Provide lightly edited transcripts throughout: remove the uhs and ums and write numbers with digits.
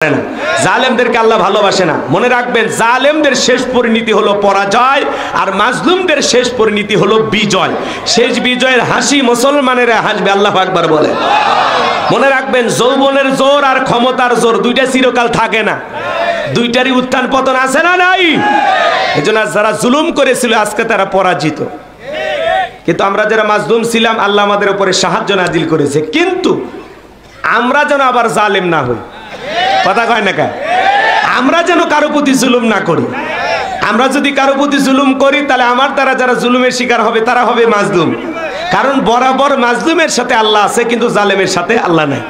না জালেমদেরকে আল্লাহ ভালোবাসে না। মনে রাখবেন, জালেমদের শেষ পরিণতি হলো পরাজয়, আর মাজলুমদের শেষ পরিণতি হলো বিজয়। শেষ বিজয়ের হাসি মুসলমানেরা হাসবে, আল্লাহু আকবার বলে। মনে রাখবেন, যৌবনের জোর আর ক্ষমতার জোর দুইটা চিরকাল থাকে না, দুইটারই উত্থান পতন আছে না নাই? এজন্য যারা জুলুম করেছিল আজকে তারা পরাজিত, কিন্তু আমরা যারা মাজলুম ছিলাম আল্লাহ আমাদের উপরে সাহায্য নাজিল করেছে। কিন্তু আমরা যেন আবার জালেম না হই, কথা কয় না কেন? আমরা যেন কারো প্রতি জুলুম না করি। আমরা যদি কারো প্রতি জুলুম করি তাহলে আমার দ্বারা যারা জুলুমের শিকার হবে তারা হবে মাজলুম। কারণ বরাবর মাজলুমের সাথে আল্লাহ আছে, কিন্তু জালেমের সাথে আল্লাহ নাই।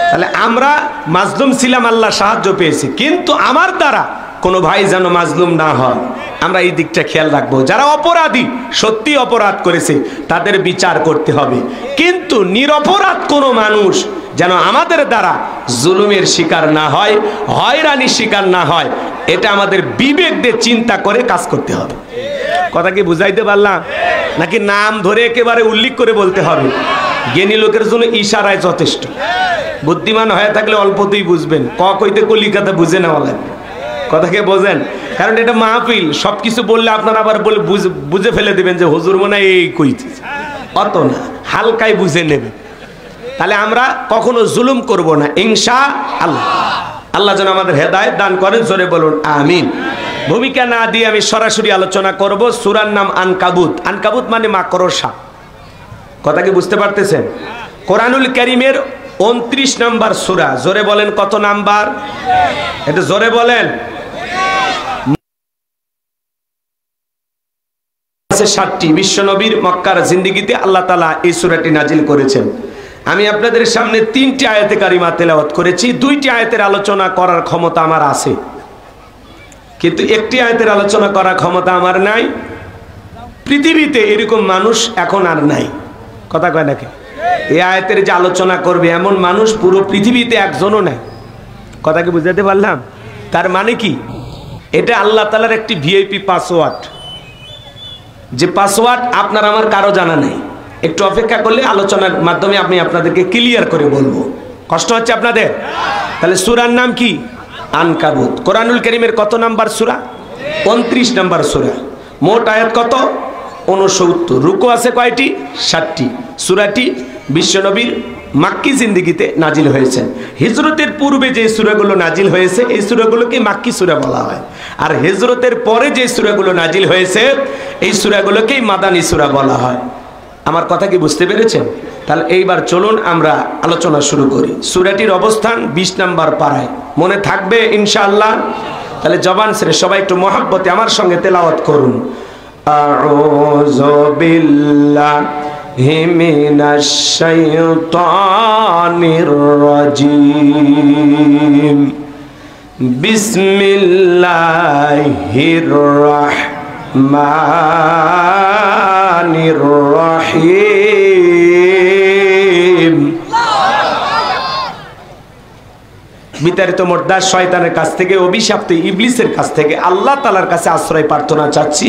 তাহলে আমরা মাজলুম ছিলাম, আল্লাহ সাহায্য পেয়েছি, কিন্তু আমার দ্বারা কোনো ভাই যেন মাজলুম না হয়, আমরা এই দিকটা খেয়াল রাখবো। যারা অপরাধী, সত্যি অপরাধ করেছে, তাদের বিচার করতে হবে, কিন্তু নিরপরাধ কোনো মানুষ যেন আমাদের দ্বারা জুলুমের শিকার না হয়, হয়রানির শিকার না হয়, এটা আমাদের বিবেক দিয়ে চিন্তা করে কাজ করতে হবে। কথা কি বুঝাইতে পারলাম? নাকি নাম ধরে একেবারে উল্লেখ করে বলতে হবে? জ্ঞানী লোকের জন্য ইশারায় যথেষ্ট। বুদ্ধিমান হয়ে থাকলে অল্পতেই বুঝবেন, ক কইতে কলিকাতা বুঝে নেওয়া লাগবে। কথাকে বোঝেন? কারণ এটা মাহফিল, সবকিছু বললে আপনারা আবার বলে বুঝে ফেলে দিবেন যে হুজুর মনে হয় এই কইছে, অত না, হালকায় বুঝে নেবেন। তাহলে আমরা কখনো জুলুম করব না ইনশাআল্লাহ। আল্লাহ যেন আমাদের হেদায়েত দান করেন, জোরে বলুন আমিন। ভূমিকা না দিয়ে আমি সরাসরি আলোচনা করব। সূরার নাম আনকাবুত। আনকাবুত মানে মাকড়সা। কথা কি বুঝতে পারতেছেন? কোরআনুল কারীমের 29 নাম্বার সূরা। জোরে বলেন কত নাম্বার? এটা জোরে বলেন। 60টি বিশ্বনবীর মক্কার জিন্দেগিতে আল্লাহ তাআলা এই সূরাটি নাজিল করেছেন। আমি আপনাদের সামনে 3টি আয়াতে কারিমা তেলাওয়াত করেছি। 2টি আয়াতের আলোচনা করার ক্ষমতা আমার আছে, কিন্তু একটি আয়াতের আলোচনা করার ক্ষমতা আমার নাই। পৃথিবীতে এরকম মানুষ এখন আর নাই। কথা কয় নাকি? এই আয়াতের যে আলোচনা করবে এমন মানুষ পুরো পৃথিবীতে একজনও নাই। কথা কি বুঝাতে পারলাম? তার মানে কি? এটা আল্লাহ তাআলার একটি ভিআইপি পাসওয়ার্ড, যে পাসওয়ার্ড আপনার আমার কারো জানা নাই। একটু অপেক্ষা করলে আলোচনার মাধ্যমে আমি আপনাদেরকে ক্লিয়ার করে বলবো। কষ্ট হচ্ছে আপনাদের? তাহলে সূরার নাম কি? আনকাবুত। কোরআনুল কারীমের কত নাম্বার সূরা? 29 নাম্বার সূরা। মোট আয়াত কত? 69। রুকু আছে কয়টি? 60টি। সূরাটি বিশ্বনবীর মাক্কি জিন্দেগিতে নাজিল হয়েছে। হিজরতের পূর্বে যে সূরাগুলো নাজিল হয়েছে এই সূরাগুলোকে মাক্কি সূরা বলা হয়, আর হিজরতের পরে যে সূরাগুলো নাজিল হয়েছে এই সূরাগুলোকেই মাদানী সূরা বলা হয়। আমার কথা কি বুঝতে পেরেছেন? তাহলে এইবার চলুন আমরা আলোচনা শুরু করি। সূরাটির অবস্থান 20 নাম্বার পারায়। মনে থাকবে ইনশাআল্লাহ? তাহলে জবান ছেড়ে সবাই একটু মহব্বতে আমার সঙ্গে তেলাওয়াত করুন। আউযু বিল্লাহি মিনাশ শাইতানির রাজীম। বিসমিল্লাহির রাহমানির রহিম। বিতাড়িত মোর্দার শয়তানের কাছ থেকে, অভিশপ্ত ইবলিসের কাছ থেকে আল্লাহ তাআলার কাছে আশ্রয় প্রার্থনা চাচ্ছি।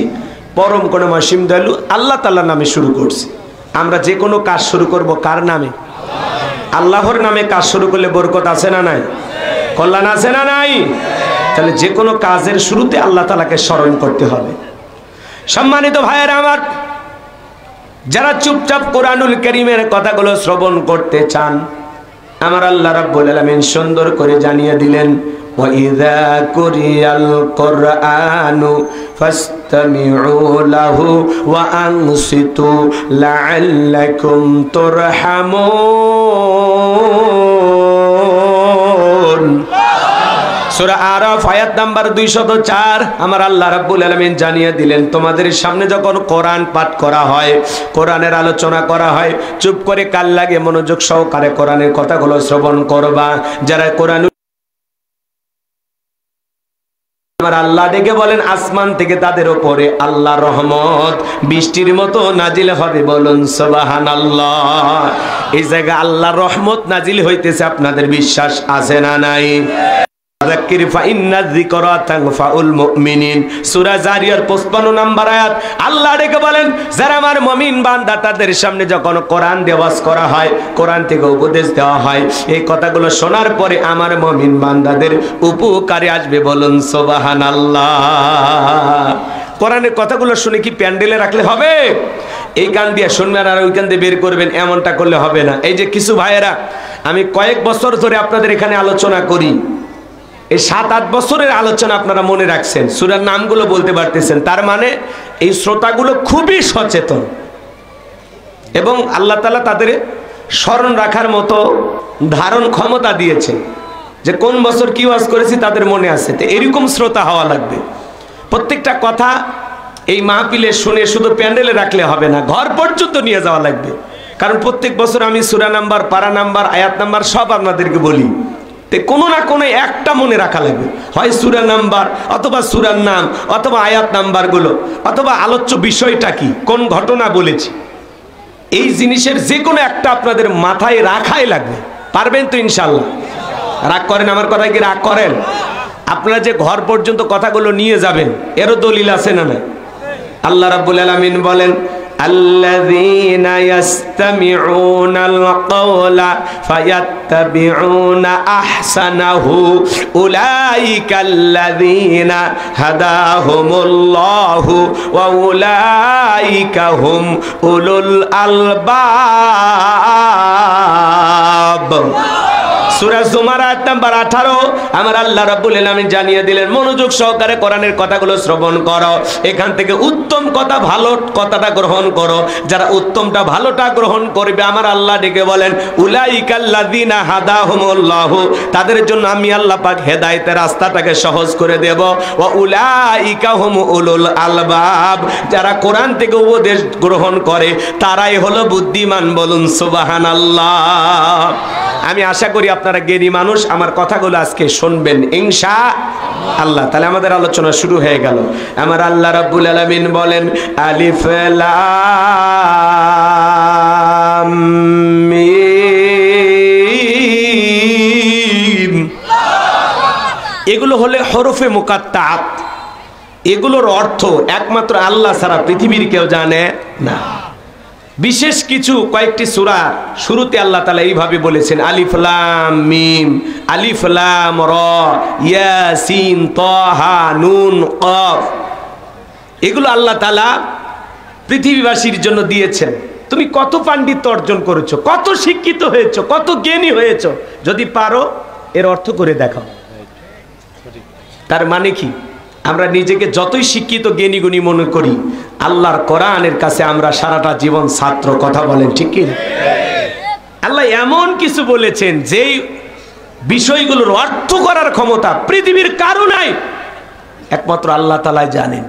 পরম করুণাময় অসীম দয়ালু আল্লাহ তাআলার নামে শুরু করছি। আমরা যে কোনো কাজ শুরু করব কার নামে? আল্লাহর নামে কাজ শুরু করলে বরকত আছে না নাই? কল্যাণ আছে না নাই? তাহলে যে কোনো কাজের শুরুতে আল্লাহ তাআলাকে স্মরণ করতে হবে। সম্মানিত ভাইয়েরা আমার, যারা চুপচাপ কোরআনুল কারীমের কথাগুলো শ্রবণ করতে চান, আমার আল্লাহ রাব্বুল আলামিন সুন্দর করে জানিয়ে দিলেন, ওয়া ইযা কুরিয়াল কুরআনু ফাসতামিউ লাহু ওয়া আনসিতু লাআল্লাকুম তুরহামুন। সূরা আরাফ আয়াত নাম্বার 204। আমার আল্লাহ রাব্বুল আলামিন জানিয়ে দিলেন, তোমাদের সামনে যখন কোরআন পাঠ করা হয়, কোরআনের আলোচনা করা হয়, চুপ করে কান লাগে মনোযোগ সহকারে কোরআনের কথাগুলো শ্রবণ করবা। যারা কোরআন আমার আল্লাহ ডেকে বলেন আসমান থেকে তাদের উপরে আল্লাহর রহমত বৃষ্টির মতো নাজিল হবে। বলুন সুবহানাল্লাহ। এই জায়গায় আল্লাহর রহমত নাজিল হইতেছে, আপনাদের বিশ্বাস আছে না নাই? ফাযাক্কির ফাইন্নায যিকরা তানফাউল মুমিনিন। সূরা জারিয়ার 55 নম্বর আয়াত। আল্লাহ ডেকে বলেন, যারা আমার মুমিন বান্দা তাদের সামনে যখন কোরআন দেওয়াজ করা হয়, কোরআন থেকে উপদেশ দেওয়া হয়, এই কথাগুলো শোনার পরে আমার মুমিন বান্দাদের উপকারে আসবে। বলুন সুবহানাল্লাহ। কোরআনের কথাগুলো শুনে কি প্যান্ডেলে রাখলে হবে? এই কান দিয়ে শুনবেন আর ওই কান দিয়ে বের করবেন, এমনটা করলে হবে না। এই যে কিছু ভাইয়েরা, আমি কয়েক বছর ধরে আপনাদের এখানে আলোচনা করি, এই 7-8 বছরের আলোচনা আপনারা মনে রাখছেন, সূরার নামগুলো বলতে পারতেছেন, তার মানে এই শ্রোতাগুলো খুবই সচেতন এবং আল্লাহ তাআলা তাদের স্মরণ রাখার মতো ধারণ ক্ষমতা দিয়েছে, যে কোন বছর কি ওয়াজ করেছি তাদের মনে আছে। তো এরকম শ্রোতা হওয়া লাগবে। প্রত্যেকটা কথা এই মাহফিলে শুনে শুধু প্যান্ডেলে রাখলে হবে না, ঘর পর্যন্ত নিয়ে যাওয়া লাগবে। কারণ প্রত্যেক বছর আমি সূরা নাম্বার, পারা নাম্বার, আয়াত নাম্বার সব আপনাদেরকে বলি, তো কোনো না কোনো একটা মনে রাখা লাগবে, হয় সূরা নাম্বার অথবা সূরার নাম অথবা আয়াত নাম্বারগুলো অথবা আলোচ্য বিষয়টা কি, কোন ঘটনা বলেছি, এই জিনিসের যে কোনো একটা আপনাদের মাথায় রাখাই লাগবে। পারবেন তো ইনশাআল্লাহ? রাগ করেন আমার কথায় কি রাগ করেন? আপনারা যে ঘর পর্যন্ত কথাগুলো নিয়ে যাবেন, এরও দলিল আছে না না? আল্লাহ রাব্বুল আলামিন বলেন, আল্লাযীনা ইয়াসতামিউনাল কাওলা ফায়াত্তাবিউনা আহসানাহু উলাইকাল্লাযীনা হাদাহুমুল্লাহু ওয়া উলাইকা হুম উলুল আলবাব। সূরা জুমার আয়াত নাম্বার 18 আমার আল্লাহ রাব্বুল আলামিন জানিয়ে দিলেন, মনোযোগ সহকারে কোরআনের কথাগুলো শ্রবণ করো, এখান থেকে উত্তম কথা, ভালো কথাটা গ্রহণ করো। যারা উত্তমটা ভালোটা গ্রহণ করবে, আমার আল্লাহ ডেকে বলেন, উলাইকাল্লাযীনা হাদাহুমুল্লাহু, তাদের জন্য আমি আল্লাহ পাক হেদায়েতের রাস্তাটাকে সহজ করে দেব। ওয়া উলাইকা হুম উলুল আলবাব, যারা কোরআন থেকে উপদেশ গ্রহণ করে তারাই হলো বুদ্ধিমান। বলুন সুবহানাল্লাহ। আমি আশা করি আপনারা জ্ঞানী মানুষ, আমার কথাগুলো আজকে শুনবেন ইনশাআল্লাহ। তাহলে আমাদের আলোচনা শুরু হয়ে গেল। আমার আল্লাহ রাব্বুল আলামিন বলেন, আলিফ লাম মিম, এগুলো হলে হরফে মুকাত্তাআত। এগুলোর অর্থ একমাত্র আল্লাহ ছাড়া পৃথিবীর কেউ জানে না। বিশেষ কিছু কয়েকটি সূরা শুরুতে আল্লাহ তাআলা এইভাবে বলেছেন, আলিফ লাম মিম, আলিফ লাম র, ইয়াসিন, তাহা, নুন, কফ। এগুলো আল্লাহ তাআলা পৃথিবীবাসীর জন্য দিয়েছেন। তুমি কত পাণ্ডিত্য অর্জন করেছো, কত শিক্ষিত হয়েছো, কত জ্ঞানী হয়েছো, যদি পারো এর অর্থ করে দেখাও। তার মানে কি? আমরা নিজেকে যতই শিক্ষিত জ্ঞানী গুণী মনে করি, আল্লাহর কোরআনের কাছে আমরা সারাটা জীবন ছাত্র। কথা বলেন ঠিক কি? আল্লাহ এমন কিছু বলেছেন যেই বিষয়গুলোর অর্থ করার ক্ষমতা পৃথিবীর কারো নাই, একমাত্র আল্লাহ তাআলাই জানেন।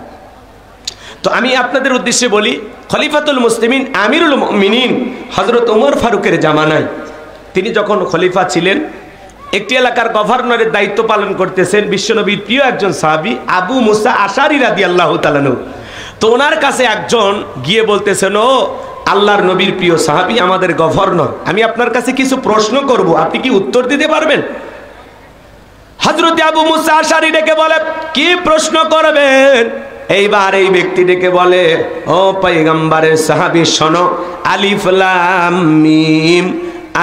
তো আমি আপনাদের উদ্দেশ্যে বলি, খলিফাতুল মুসলিমিন আমিরুল মুমিনিন হযরত ওমর ফারুকের জামানায়, তিনি যখন খলিফা ছিলেন, একটি এলাকার গভর্নরের দায়িত্ব পালন করতেছেন বিশ্বনবীর প্রিয় একজন সাহাবী আবু মুসা আশারী রাদিয়াল্লাহু তাআলা আনহু। তো ওনার কাছে একজন গিয়ে বলতেছেন, ও আল্লাহর নবীর প্রিয় সাহাবী, আমাদের গভর্নর, আমি আপনার কাছে কিছু প্রশ্ন করব, আপনি কি উত্তর দিতে পারবেন? হযরত আবু মুসা আশারী ডেকে বলে, কি প্রশ্ন করবেন? এইবার এই ব্যক্তি ডেকে বলে, ও পয়গম্বরের সাহাবী শোনো, আলিফ লাম মিম,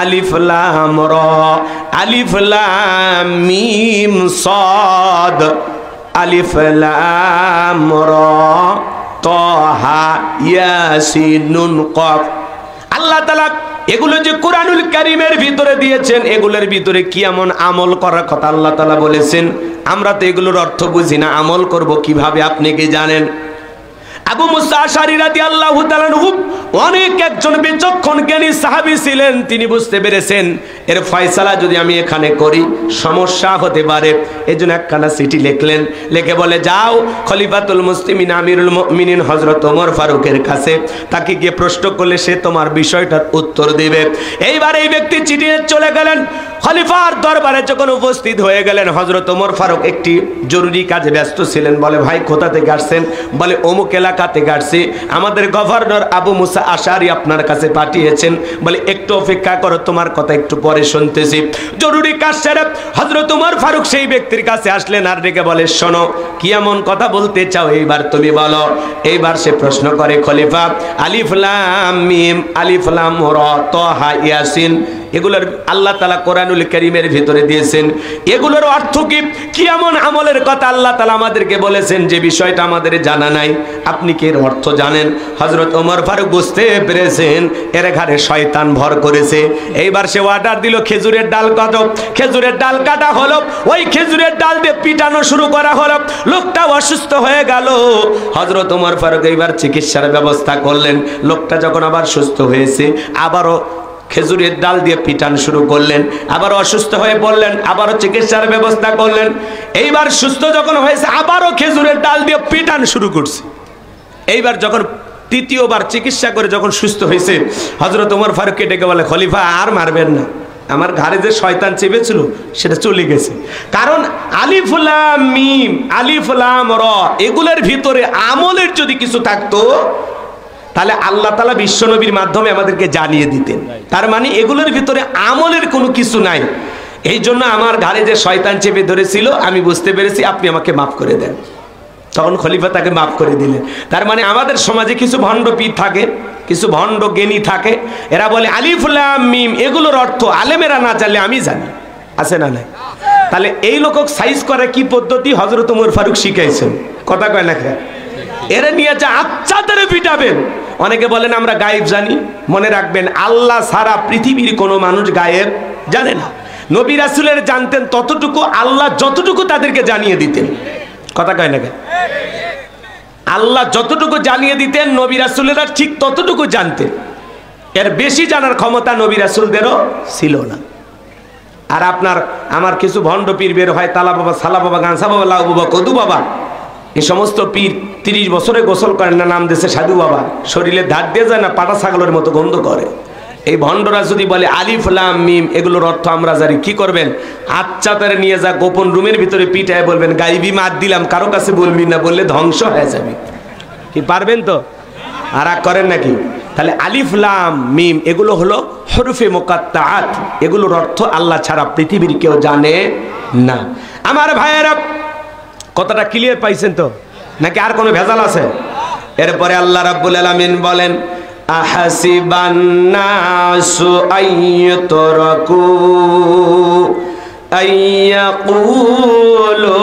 আলিফ লাম র, আলিফ লাম মিম সাদ, আলিফ লাম র, তাহা, ইয়াসিন, নুন, কফ। আল্লাহ তাআলা এগুলো যে কোরআনুল কারীমের ভিতরে দিয়েছেন, এগুলোর ভিতরে কি এমন আমল করার কথা আল্লাহ তাআলা বলেছেন? আমরা তো এগুলোর অর্থ বুঝি না, আমল করব কিভাবে? আপনি কি জানেন? আবু মুসা আশারী রাদিয়াল্লাহু তাআলা আনহু অনেক একজন বিচক্ষণ জ্ঞানী সাহাবী ছিলেন। তিনি বুঝতে পেরেছেন এর ফয়সালা যদি আমি এখানে করি সমস্যা হতে পারে। এজন্য একখানা চিঠি লিখলেন, লিখে বলে, যাও খলিফাতুল মুসলিমিন আমিরুল মুমিনিন হযরত ওমর ফারুকের কাছে, তাকে গিয়ে প্রশ্ন করলে সে তোমার বিষয়টার উত্তর দেবে। এইবার এই ব্যক্তি চিঠি নিয়ে চলে গেলেন খলিফার দরবারে যখন উপস্থিত হয়ে গেলেন, হযরত ওমর ফারুক একটি জরুরি কাজে ব্যস্ত ছিলেন। বলে, ভাই কোথা থেকে আসছেন? বলে, অমুক এলাকা থেকে আসছি, আমাদের গভর্নর আবু মুসা আশআরী আপনার কাছে পাঠিয়েছেন। বলে, একটু অপেক্ষা করো, তোমার কথা একটু পরে শুনতেছি। জরুরি কাজ সেরে হযরত ওমর ফারুক সেই ব্যক্তির কাছে আসলেন আর ডেকে বলে, শোনো, কি এমন কথা বলতে চাও, এইবার তুমি বলো। এইবার সে প্রশ্ন করে, খলিফা, আলিফ লাম মিম, আলিফ লাম রা, তাহা, ইয়াসিন, এগুলোর আল্লাহ তাআলা কোরআনুল কারীমের ভিতরে দিয়েছেন, এগুলোর অর্থ কি? কি এমন আমলের কথা আল্লাহ তাআলা আমাদেরকে বলেছেন যে বিষয়টা আমাদের জানা নাই? আপনি কি এর অর্থ জানেন? হযরত ওমর ফারুক বুঝতে পেরেছেন এর ঘাড়ে শয়তান ভর করেছে। এইবার সে অর্ডার দিল, খেজুরের ডাল কাটো। খেজুরের ডাল কাটা হলো, ওই খেজুরের ডাল দিয়ে পিটানো শুরু করা হলো। লোকটা অসুস্থ হয়ে গেল। হযরত ওমর ফারুক এইবার চিকিৎসার ব্যবস্থা করলেন। লোকটা যখন আবার সুস্থ হয়েছে, আবারও খেজুরের ডাল দিয়ে পিটান শুরু করলেন। আবার অসুস্থ হয়ে পড়লেন, আবারও চিকিৎসার ব্যবস্থা করলেন। এইবার সুস্থ যখন হয়েছে, আবারও খেজুরের ডাল দিয়ে পিটান শুরু করছে। এইবার যখন তৃতীয়বার চিকিৎসা করে যখন সুস্থ হয়েছে, হযরত ওমর ফারুককে ডেকে বলে, খলিফা আর মারবেন না, আমার ঘাড়ে যে শয়তান চেপেছিল সেটা চলে গেছে। কারণ আলিফ লাম মিম, আলিফ লাম রা, এগুলোর ভিতরে আমলের যদি কিছু থাকতো তাহলে আল্লাহ তাআলা বিশ্বনবীর মাধ্যমে আমাদেরকে জানিয়ে দিতেন। তার মানে এগুলোর ভিতরে আমলের কোনো কিছু নাই। এই জন্য আমার ঘাড়ে যে শয়তান চেপে ধরেছিল আমি বুঝতে পেরেছি, আপনি আমাকে মাফ করে দেন। তখন খলিফা তাকে মাফ করে দিলেন। তার মানে আমাদের সমাজে কিছু ভণ্ড পীর থাকে, কিছু ভণ্ড জ্ঞানী থাকে, এরা বলে আলিফ লাম মিম, এগুলোর অর্থ আলেমেরা না জানলে আমি জানি, আছে না নাই? তাহলে এই লোক সাইজ করে কি পদ্ধতি হযরত ওমর ফারুক শিখাইছেন, কথা কয় না? এরা নিয়ে যা আচ্ছা তারে পিটাবেন। অনেকে বলেন আমরা গায়েব জানি। মনে রাখবেন, আল্লাহ ছাড়া পৃথিবীর কোনো মানুষ গায়েব জানে না। নবী রাসূলের জানতেন ততটুকু, আল্লাহ যতটুকু তাদেরকে জানিয়ে দিতেন, কথা কয় না? আল্লাহ যতটুকু জানিয়ে দিতেন নবী রাসূলেরা ঠিক ততটুকু জানতেন। এর বেশি জানার ক্ষমতা নবী রাসূলদেরও ছিল না। আর আপনার আমার কিছু ভণ্ড পীর বের হয়, তালা বাবা, সালা বাবা, গাঁসা বাবা, লাউ বাবা, কদু বাবা, এই সমস্ত পীর 30 বছরে গোসল করেন না, নাম দেশে সাধু বাবা, শরীরে ধার দিয়ে যায় না, পাটা ছাগলের মতো গন্ধ করে। এই ভণ্ডরা যদি বলে আলিফ লাম মিম, এগুলোর অর্থ আমরা জানি, কি করবেন? আচ্ছা তারে নিয়ে যা গোপন রুমের ভিতরে পিটায় বলবেন, গাইবি মার দিলাম, কারো কাছে বলবি না, বললে ধ্বংস হয়ে যাবে। কি পারবেন তো? আর করেন নাকি? তাহলে আলিফ লাম মিম এগুলো হলো হরফে মুকাত্তাআত, এগুলোর অর্থ আল্লাহ ছাড়া পৃথিবীর কেউ জানে না। আমার ভাইয়েরা, কথাটা ক্লিয়ার পাইছেন তো, নাকি আর কোনো ভেজাল আছে? এরপরে আল্লাহ রাব্বুল আলামিন বলেন, আহাসিবান নাসু আইয়ুতরাকু আইয়াকুলু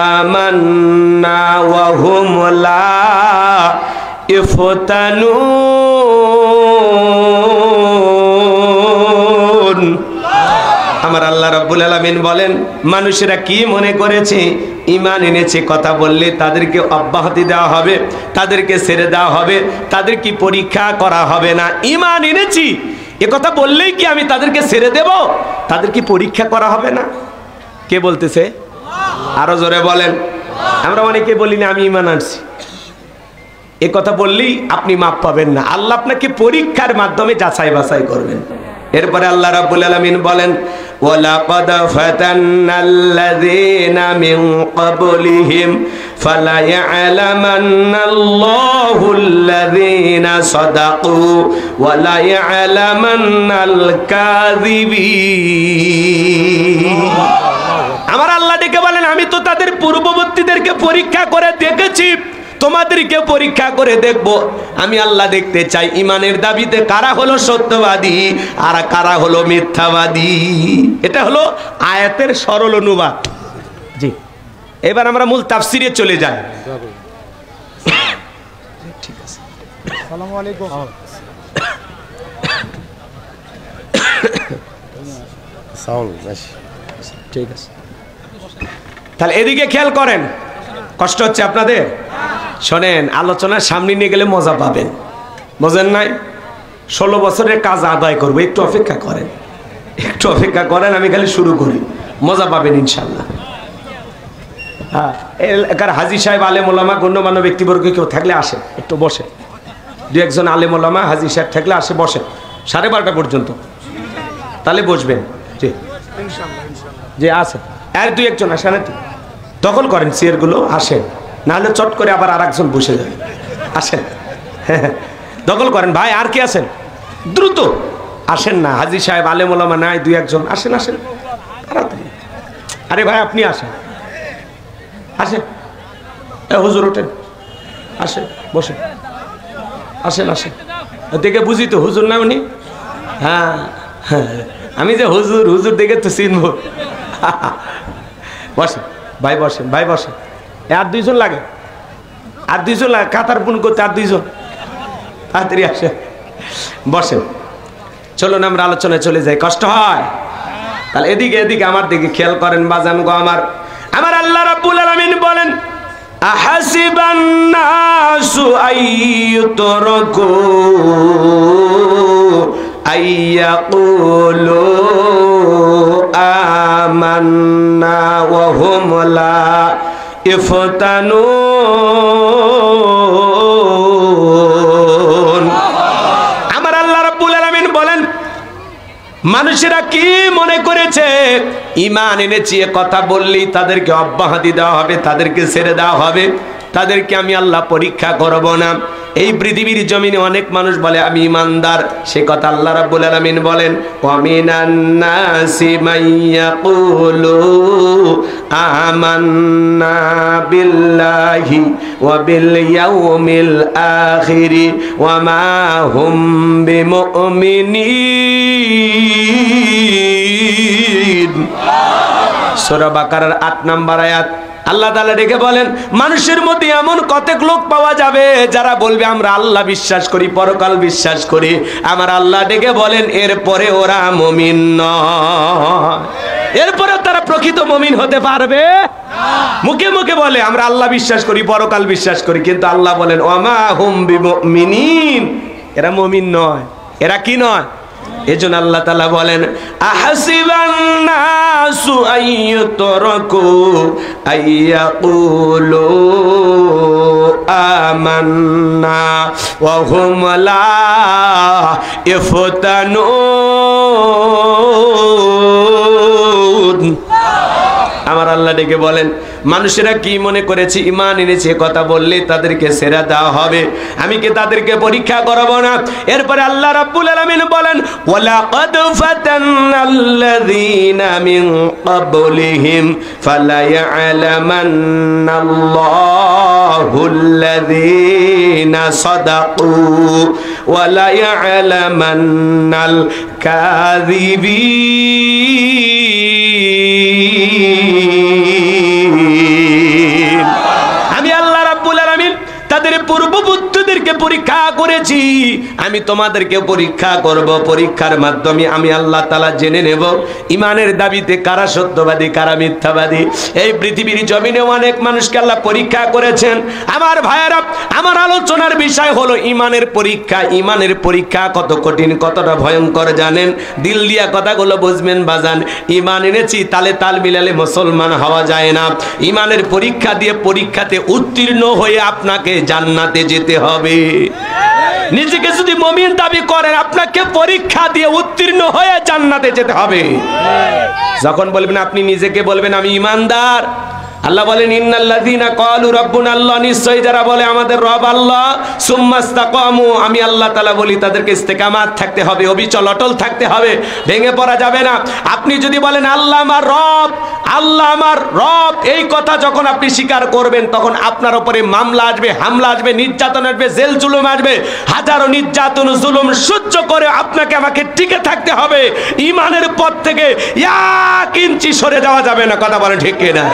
আমান্না ওয়া হুম লা ইফতানুন। আমার আল্লাহ রাব্বুল আলামিন বলেন, মানুষেরা কি মনে করেছে ঈমান এনেছে কথা বললে তাদেরকে অব্যাহতি দেওয়া হবে, তাদেরকে ছেড়ে দেওয়া হবে, তাদের কি পরীক্ষা করা হবে না? ঈমান এনেছি এ কথা বললেই কি আমি তাদেরকে ছেড়ে দেব? তাদের কি পরীক্ষা করা হবে না? কে বলতেছে? আরো জোরে বলেন। আমরা অনেকে বলি না আমি ঈমান আনছি, এ কথা বললেই আপনি মাপ পাবেন না। আল্লাহ আপনাকে পরীক্ষার মাধ্যমে যাচাই বাছাই করবেন। এরপরে আল্লাহ রাব্বুল আলামিন বলেন, ওয়ালাকাদ ফাতান্নাল্লাযীনা মিন ক্বাবলিহিম ফালা ইয়ালামান্নাল্লাহুল্লাযীনা সাদাকু ওয়ালা ইয়ালামান্নাল কাযিবিন। আমার আল্লাহ ডেকে বলেন, আমি তো তাদের পূর্ববর্তীদেরকে পরীক্ষা করে দেখেছি, তোমাদেরকে পরীক্ষা করে দেখব। আমি আল্লাহ দেখতে চাই ঈমানের দাবিতে কারা হলো সত্যবাদী আর কারা হলো মিথ্যাবাদী। এটা হলো আয়াতের সরল অনুবাদ। জি, এবার আমরা মূল তাফসিরে চলে যাই। ঠিক আছে, আসসালামু আলাইকুম। ঠিক আছে, তাহলে এদিকে খেয়াল করেন। কষ্ট হচ্ছে আপনাদের? শোনেন, আলোচনার সামনে নিয়ে গেলে মজা পাবেন, বোঝেন নাই? 16 বছরের কাজ আদায় করবো, একটু অপেক্ষা করেন, একটু অপেক্ষা করেন, আমি খালি শুরু করি, মজা পাবেন ইনশাল্লাহ। হ্যাঁ, এলাকার হাজী সাহেব, আলেম ওলামা, গণ্যমান্য ব্যক্তিবর্গ কেউ থাকলে আসে, একটু বসে। 2-1 জন আলেম ওলামা হাজী সাহেব থাকলে আসে, বসে 12:30 পর্যন্ত। তাহলে বসবেন জি জি আসেন আর দুই একজন আসেন দখল করেন চেয়ারগুলো আসেন নাহলে চট করে আবার আর একজন বসে যাবে আসেন দখল করেন ভাই আর কি আছেন দ্রুত আসেন না হাজী সাহেব আলেম ওলামা নাই দুই একজন আসেন আসেন তাড়াতাড়ি আরে ভাই আপনি আসেন আসেন হুজুর ওঠেন আসেন বসেন আসেন আসেন দেখে বুঝি তো হুজুর না উনি হ্যাঁ হ্যাঁ আমি যে হুজুর হুজুর দেখে তো চিনব বসেন ভাই বসেন ভাই বসেন আর দুইজন লাগে আর দুইজন লাগে কাতার পুন করতে আর দুইজন তাড়াতাড়ি আসে বসেন চলুন আমরা আলোচনায় চলে যাই কষ্ট হয় তাহলে এদিকে এদিকে আমার দিকে খেয়াল করেন বাজান গো আমার আল্লাহ রাব্বুল আলামিন বলেন আহাসিবান নাসু আইয়ুতরাকু আইয়াকুলু আমান্না ওয়া হুম লা ইফতানুন আমার আল্লাহ রাব্বুল আলামিন বলেন মানুষেরা কি মনে করেছে ঈমান এনেছি এ কথা বললেই তাদেরকে অব্যাহতি দেওয়া হবে তাদেরকে ছেড়ে দেওয়া হবে তাদেরকে আমি আল্লাহ পরীক্ষা করব না এই পৃথিবীর জমিনে অনেক মানুষ বলে আমি ঈমানদার সে কথা আল্লাহ রাব্বুল আলামিন বলেন ওয়া মিনান নাসি মাইয়াকুলু আমান্না বিল্লাহি ওয়া বিল ইয়াউমিল আখিরি ওয়া মা হুম বিমুমিনিন সূরা বাকারার 8 নম্বর আয়াত আল্লাহ তাআলা ডেকে বলেন মানুষের মধ্যে এমন কতক লোক পাওয়া যাবে যারা বলবে আমরা আল্লাহ বিশ্বাস করি পরকাল বিশ্বাস করি আমার আল্লাহ ডেকে বলেন এরপরে ওরা মুমিন নয় এরপরে তারা প্রকৃত মুমিন হতে পারবে না মুখে মুখে বলে আমরা আল্লাহ বিশ্বাস করি পরকাল বিশ্বাস করি কিন্তু আল্লাহ বলেন ওয়ামা হুম বিমুমিনিন এরা মুমিন নয় এরা কি নয় এজন্য আল্লাহ তাআলা বলেন আহাসিবান নাসু আইয়ুতরাকু আইয়াকুলু আমান্না ওয়া হুম লা ইফতানুন আমার আল্লাহ ডেকে বলেন মানুষেরা কি মনে করেছে ঈমান এনেছে কথা বললে তাদেরকে ছেড়ে দেওয়া হবে আমি কি তাদেরকে পরীক্ষা করব না এরপরে আল্লাহ রাব্বুল আলামিন বলেন ওয়ালাকাদ ফাতান্নাল্লাযীনা মিন ক্বাবলিহিম ফালায়া'লামান্নাল্লাহুল্লাযীনা সাদাকু ওয়ালা ইয়া'লামান্নাল কাযিবিন আমি আল্লাহ রাব্বুল আলামিন তাদের পূর্ববর্তীদেরকে পরীক্ষা করেছি আমি তোমাদেরকে পরীক্ষা করব পরীক্ষার মাধ্যমে আমি আল্লাহ তাআলা জেনে নেব ঈমানের দাবিতে কারা সত্যবাদী কারা মিথ্যাবাদী এই পৃথিবীর জমিনে অনেক মানুষকে আল্লাহ পরীক্ষা করেছেন আমার ভাইয়েরা আমার আলোচনার বিষয় হলো ঈমানের পরীক্ষা কত কঠিন কতটা ভয়ঙ্কর জানেন দিল দিয়া কথাগুলো বুঝবেন বাজান ঈমান এনেছি তালে তাল মিলালে মুসলমান হওয়া যায় না ঈমানের পরীক্ষা দিয়ে পরীক্ষাতে উত্তীর্ণ হয়ে আপনাকে জান্নাতে যেতে হবে নিজেকে যদি মুমিন দাবি করেন আপনাকে পরীক্ষা দিয়ে উত্তীর্ণ হয়ে জান্নাতে যেতে হবে যখন বলবেন আপনি নিজেকে বলবেন আমি ঈমানদার আল্লাহ বলেন ইন্নাল্লাযীনা ক্বালু রাব্বুনা আল্লাহ নিশ্চয় যারা বলে আমাদের রব আল্লাহ সুম্মাস্তাকামু আমি আল্লাহ তাআলা বলি তাদেরকে ইস্তেকামাত থাকতে হবে অবিচল অটল থাকতে হবে ভেঙে পড়া যাবে না আপনি যদি বলেন আল্লাহ আমার রব এই কথা যখন আপনি স্বীকার করবেন তখন আপনার উপরে মামলা আসবে হামলা আসবে নির্যাতন আসবে জেল জুলুম আসবে হাজারো নির্যাতন জুলুম সহ্য করে আপনাকে আমাকে টিকে থাকতে হবে ঈমানের পথ থেকে 1 ইঞ্চি সরে যাওয়া যাবে না কথা বলেন ঠিক কিনা